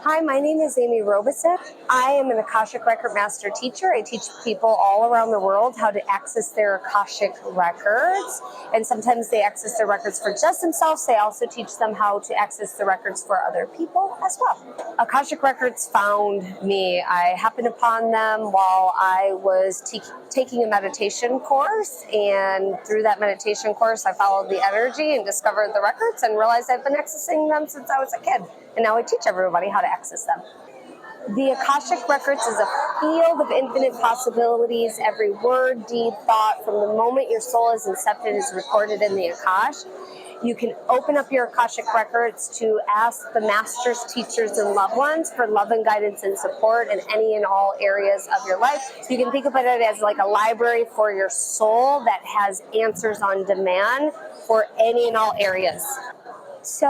Hi, my name is Amy Robeson. I am an Akashic Record Master Teacher. I teach people all around the world how to access their Akashic Records. And sometimes they access their records for just themselves. They also teach them how to access the records for other people as well. Akashic Records found me. I happened upon them while I was taking a meditation course. And through that meditation course, I followed the energy and discovered the records and realized I've been accessing them since I was a kid. And now I teach everybody how to access them. The Akashic Records is a field of infinite possibilities. Every word, deed, thought, from the moment your soul is incepted, is recorded in the Akash. You can open up your Akashic Records to ask the masters, teachers, and loved ones for love and guidance and support in any and all areas of your life. You can think about it as like a library for your soul that has answers on demand for any and all areas. So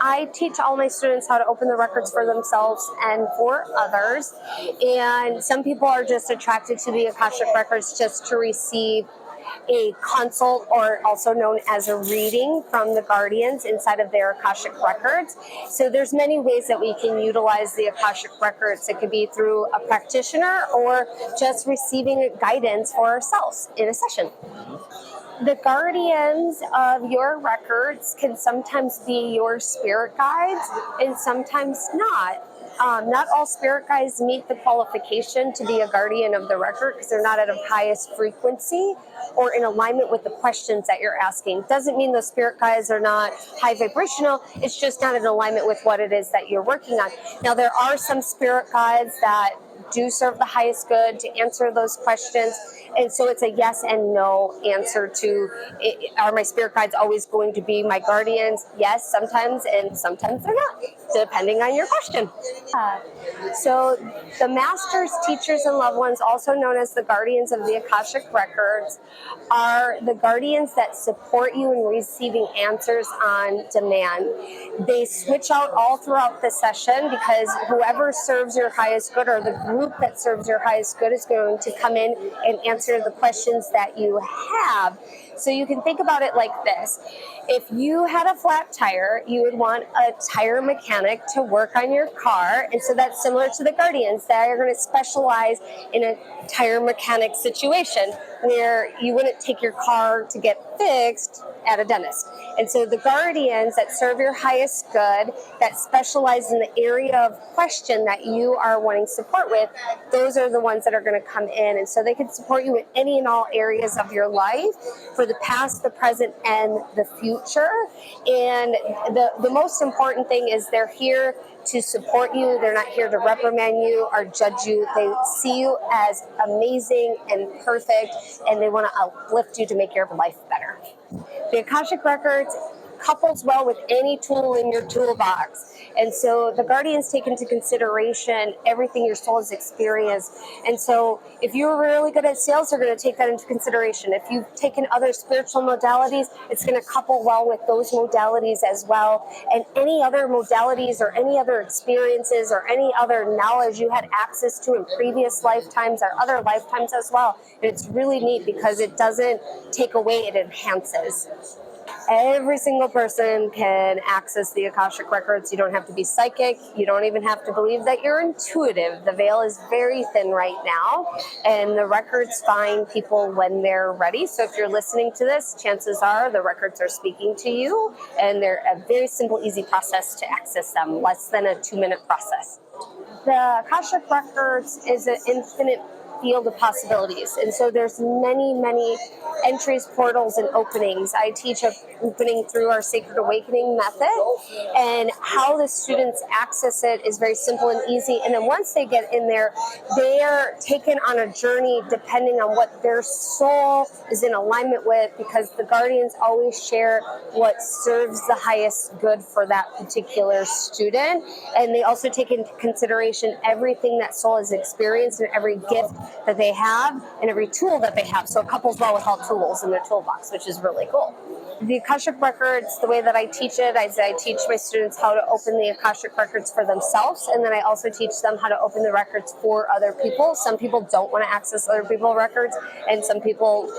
I teach all my students how to open the records for themselves and for others. And some people are just attracted to the Akashic Records just to receive a consult, or also known as a reading, from the guardians inside of their Akashic Records. So there's many ways that we can utilize the Akashic Records. It could be through a practitioner or just receiving guidance for ourselves in a session. The guardians of your records can sometimes be your spirit guides and sometimes not. Not all spirit guides meet the qualification to be a guardian of the record because they're not at a highest frequency or in alignment with the questions that you're asking. Doesn't mean those spirit guides are not high vibrational. It's just not in alignment with what it is that you're working on. Now, there are some spirit guides that do serve the highest good to answer those questions. And so it's a yes and no answer to, are my spirit guides always going to be my guardians? Yes, sometimes, and sometimes they're not, depending on your question. So the masters, teachers, and loved ones, also known as the guardians of the Akashic Records, are the guardians that support you in receiving answers on demand. They switch out all throughout the session because whoever serves your highest good, or the group that serves your highest good, is going to come in and answer the questions that you have. So you can think about it like this. If you had a flat tire, you would want a tire mechanic to work on your car. And so that's similar to the guardians that are going to specialize in a tire mechanic situation where you wouldn't take your car to get fixed at a dentist. And so the guardians that serve your highest good, that specialize in the area of question that you are wanting support with, those are the ones that are going to come in. And so they can support you in any and all areas of your life for the past, the present, and the future. And the most important thing is they're here to support you. They're not here to reprimand you or judge you. They see you as amazing and perfect, and they want to uplift you to make your life better. The Akashic Records couples well with any tool in your toolbox. And so the guardians take into consideration everything your soul has experienced. And so if you're really good at sales, they're going to take that into consideration. If you've taken other spiritual modalities, it's going to couple well with those modalities as well. And any other modalities or any other experiences or any other knowledge you had access to in previous lifetimes or other lifetimes as well. And it's really neat because it doesn't take away, it enhances. Every single person can access the Akashic Records. You don't have to be psychic. You don't even have to believe that you're intuitive. The veil is very thin right now, and the records find people when they're ready. So if you're listening to this, chances are the records are speaking to you, and they're a very simple, easy process to access them, less than a 2-minute process. The Akashic Records is an infinite field of possibilities. And so there's many, many entries, portals, and openings. I teach an opening through our Sacred Awakening method, and how the students access it is very simple and easy. And then once they get in there, they are taken on a journey depending on what their soul is in alignment with, because the guardians always share what serves the highest good for that particular student. And they also take into consideration everything that soul has experienced and every gift that they have and every tool that they have. So it couples well with all tools in their toolbox, which is really cool. The Akashic Records, the way that I teach it, I teach my students how to open the Akashic Records for themselves, and then I also teach them how to open the records for other people. Some people don't want to access other people's records, and some people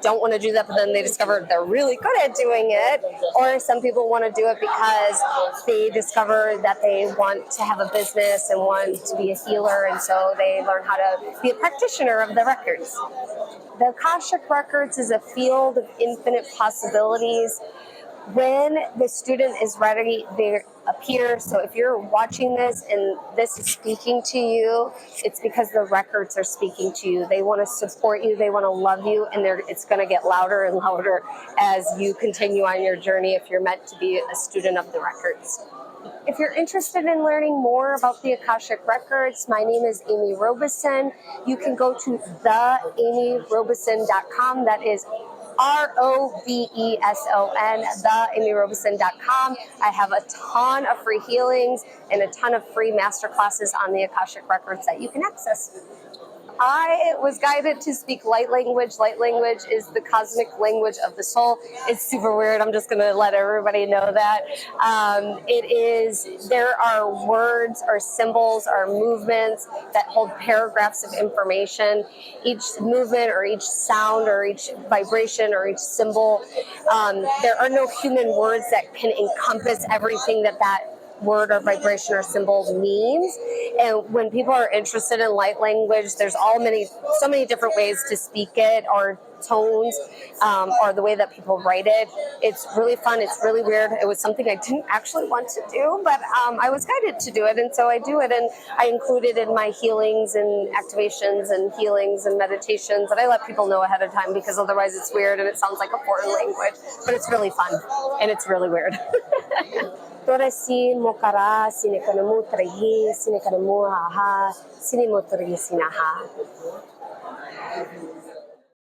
don't want to do that, but then they discover they're really good at doing it. Or some people want to do it because they discover that they want to have a business and want to be a healer, and so they learn how to be a practitioner of the records. The Akashic Records is a field of infinite possibilities. When the student is ready, they appear. So if you're watching this and this is speaking to you, it's because the records are speaking to you. They want to support you. They want to love you. And it's going to get louder and louder as you continue on your journey if you're meant to be a student of the records. If you're interested in learning more about the Akashic Records, my name is Amy Robeson. You can go to theamyrobeson.com. That is Robeson, theamyrobeson.com. I have a ton of free healings and a ton of free masterclasses on the Akashic Records that you can access. I was guided to speak light language. Light language is the cosmic language of the soul. It's super weird. I'm just going to let everybody know that. There are words or symbols or movements that hold paragraphs of information. Each movement or each sound or each vibration or each symbol, there are no human words that can encompass everything that word or vibration or symbol means. And when people are interested in light language, there's so many different ways to speak it, or tones, or the way that people write it. It's really fun. It's really weird. It was something I didn't actually want to do, but I was guided to do it, and so I do it. And I include it in my healings and activations and healings and meditations, and I let people know ahead of time because otherwise it's weird and it sounds like a foreign language. But it's really fun, and it's really weird. Tora si mokara sine kanamu trahi sine kanamu aha sine motori sinaha.